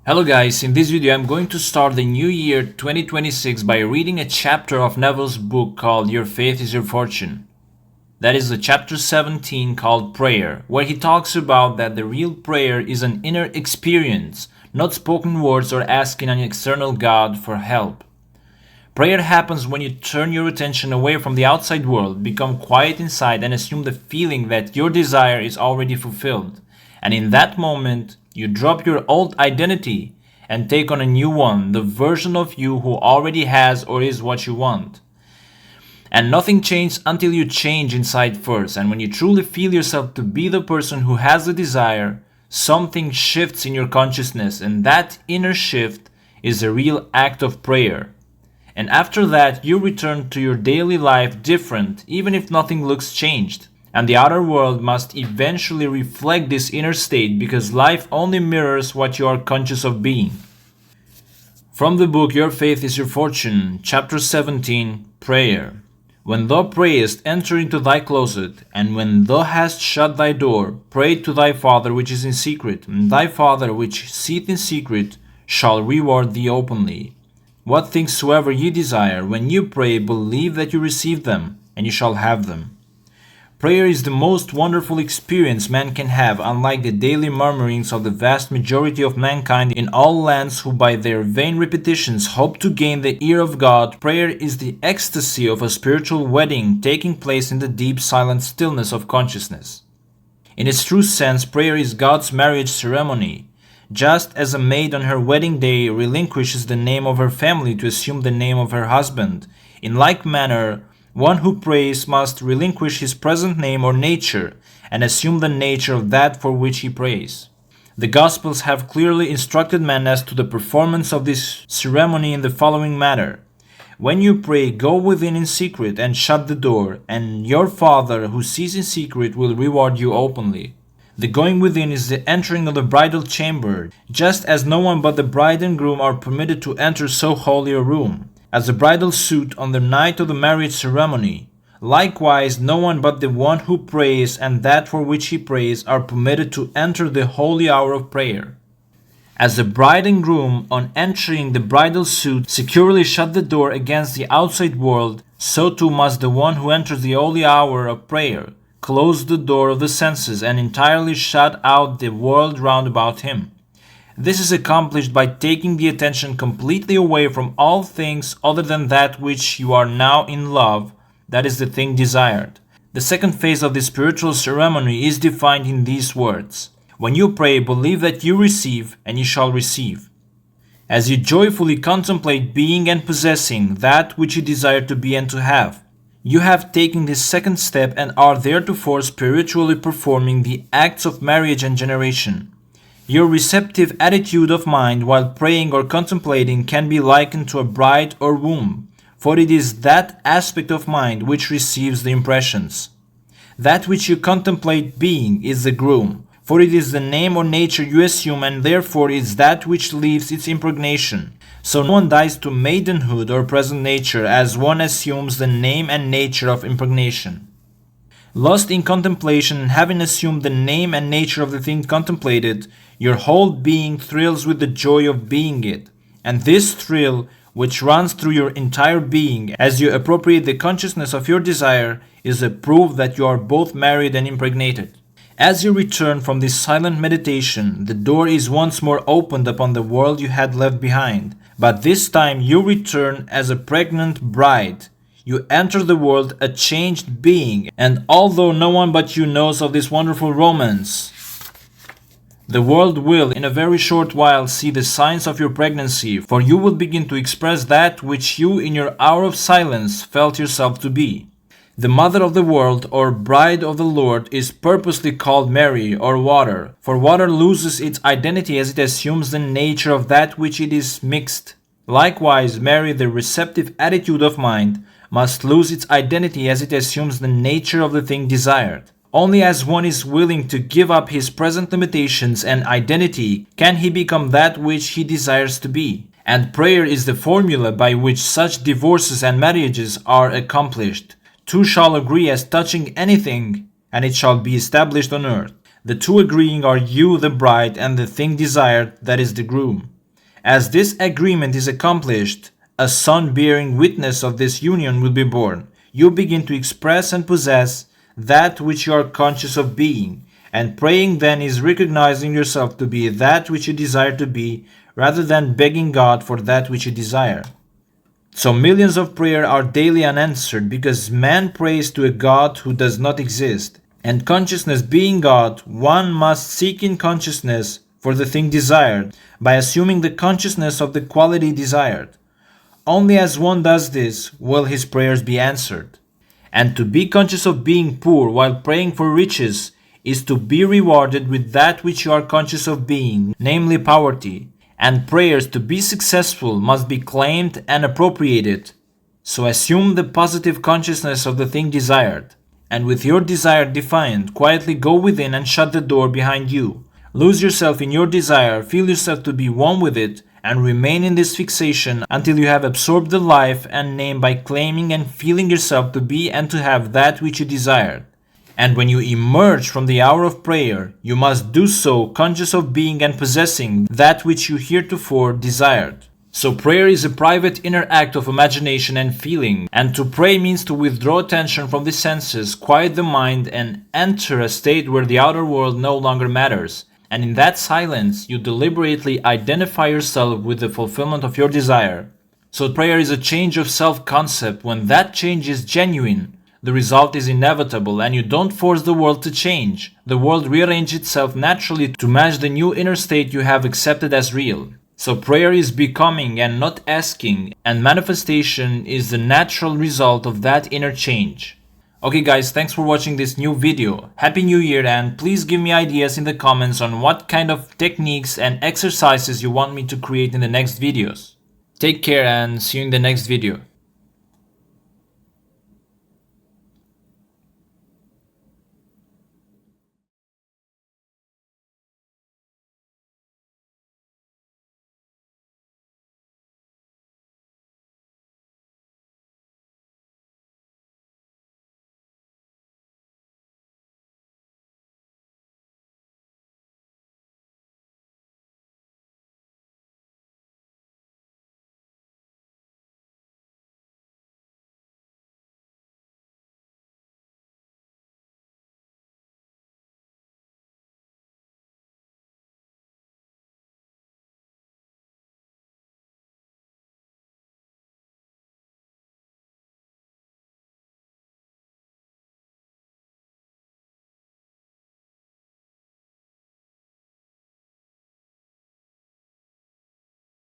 Hello guys, in this video I'm going to start the new year 2026 by reading a chapter of Neville's book called Your Faith is Your Fortune. That is the chapter 17 called Prayer, where he talks about that the real prayer is an inner experience, not spoken words or asking an external God for help. Prayer happens when you turn your attention away from the outside world, become quiet inside and assume the feeling that your desire is already fulfilled. And in that moment, you drop your old identity and take on a new one, the version of you who already has or is what you want. And nothing changes until you change inside first. And when you truly feel yourself to be the person who has the desire, something shifts in your consciousness, and that inner shift is a real act of prayer. And after that, you return to your daily life different, even if nothing looks changed. And the outer world must eventually reflect this inner state, because life only mirrors what you are conscious of being. From the book Your Faith is Your Fortune, chapter 17, Prayer. When thou prayest, enter into thy closet, and when thou hast shut thy door, pray to thy Father which is in secret, and thy Father which seeth in secret shall reward thee openly. What things soever ye desire, when you pray, believe that you receive them, and you shall have them. Prayer is the most wonderful experience man can have, unlike the daily murmurings of the vast majority of mankind in all lands who by their vain repetitions hope to gain the ear of God. Prayer is the ecstasy of a spiritual wedding taking place in the deep silent stillness of consciousness. In its true sense, prayer is God's marriage ceremony. Just as a maid on her wedding day relinquishes the name of her family to assume the name of her husband, in like manner, one who prays must relinquish his present name or nature and assume the nature of that for which he prays. The Gospels have clearly instructed man as to the performance of this ceremony in the following manner. When you pray, go within in secret and shut the door, and your Father who sees in secret will reward you openly. The going within is the entering of the bridal chamber, just as no one but the bride and groom are permitted to enter so holy a room, as a bridal suit on the night of the marriage ceremony. Likewise, no one but the one who prays and that for which he prays are permitted to enter the holy hour of prayer. As the bride and groom, on entering the bridal suit, securely shut the door against the outside world, so too must the one who enters the holy hour of prayer close the door of the senses and entirely shut out the world round about him. This is accomplished by taking the attention completely away from all things other than that which you are now in love, that is the thing desired. The second phase of this spiritual ceremony is defined in these words. When you pray, believe that you receive, and you shall receive. As you joyfully contemplate being and possessing that which you desire to be and to have, you have taken this second step and are theretofore spiritually performing the acts of marriage and generation. Your receptive attitude of mind while praying or contemplating can be likened to a bride or womb, for it is that aspect of mind which receives the impressions. That which you contemplate being is the groom, for it is the name or nature you assume, and therefore is that which leaves its impregnation. So no one dies to maidenhood or present nature as one assumes the name and nature of impregnation. Lost in contemplation, and having assumed the name and nature of the thing contemplated, your whole being thrills with the joy of being it. And this thrill, which runs through your entire being as you appropriate the consciousness of your desire, is a proof that you are both married and impregnated. As you return from this silent meditation, the door is once more opened upon the world you had left behind. But this time you return as a pregnant bride. You enter the world a changed being, and although no one but you knows of this wonderful romance, the world will in a very short while see the signs of your pregnancy, for you will begin to express that which you in your hour of silence felt yourself to be. The mother of the world, or bride of the Lord, is purposely called Mary, or water, for water loses its identity as it assumes the nature of that which it is mixed. Likewise, Mary, the receptive attitude of mind, must lose its identity as it assumes the nature of the thing desired. Only as one is willing to give up his present limitations and identity can he become that which he desires to be. And prayer is the formula by which such divorces and marriages are accomplished. Two shall agree as touching anything, and it shall be established on earth. The two agreeing are you, the bride, and the thing desired, that is the groom. As this agreement is accomplished, a son bearing witness of this union will be born. You begin to express and possess that which you are conscious of being, and praying then is recognizing yourself to be that which you desire to be, rather than begging God for that which you desire. So millions of prayers are daily unanswered because man prays to a God who does not exist. And consciousness being God, one must seek in consciousness for the thing desired by assuming the consciousness of the quality desired. Only as one does this will his prayers be answered. And to be conscious of being poor while praying for riches is to be rewarded with that which you are conscious of being, namely poverty. And prayers to be successful must be claimed and appropriated. So assume the positive consciousness of the thing desired, and with your desire defined, quietly go within and shut the door behind you. Lose yourself in your desire, feel yourself to be one with it, and remain in this fixation until you have absorbed the life and name by claiming and feeling yourself to be and to have that which you desired. And when you emerge from the hour of prayer, you must do so conscious of being and possessing that which you heretofore desired. So prayer is a private inner act of imagination and feeling, and to pray means to withdraw attention from the senses, quiet the mind, and enter a state where the outer world no longer matters. And in that silence, you deliberately identify yourself with the fulfillment of your desire. So prayer is a change of self-concept. When that change is genuine, the result is inevitable, and you don't force the world to change. The world rearranges itself naturally to match the new inner state you have accepted as real. So prayer is becoming and not asking, and manifestation is the natural result of that inner change. Okay guys, thanks for watching this new video. Happy New Year, and please give me ideas in the comments on what kind of techniques and exercises you want me to create in the next videos. Take care and see you in the next video.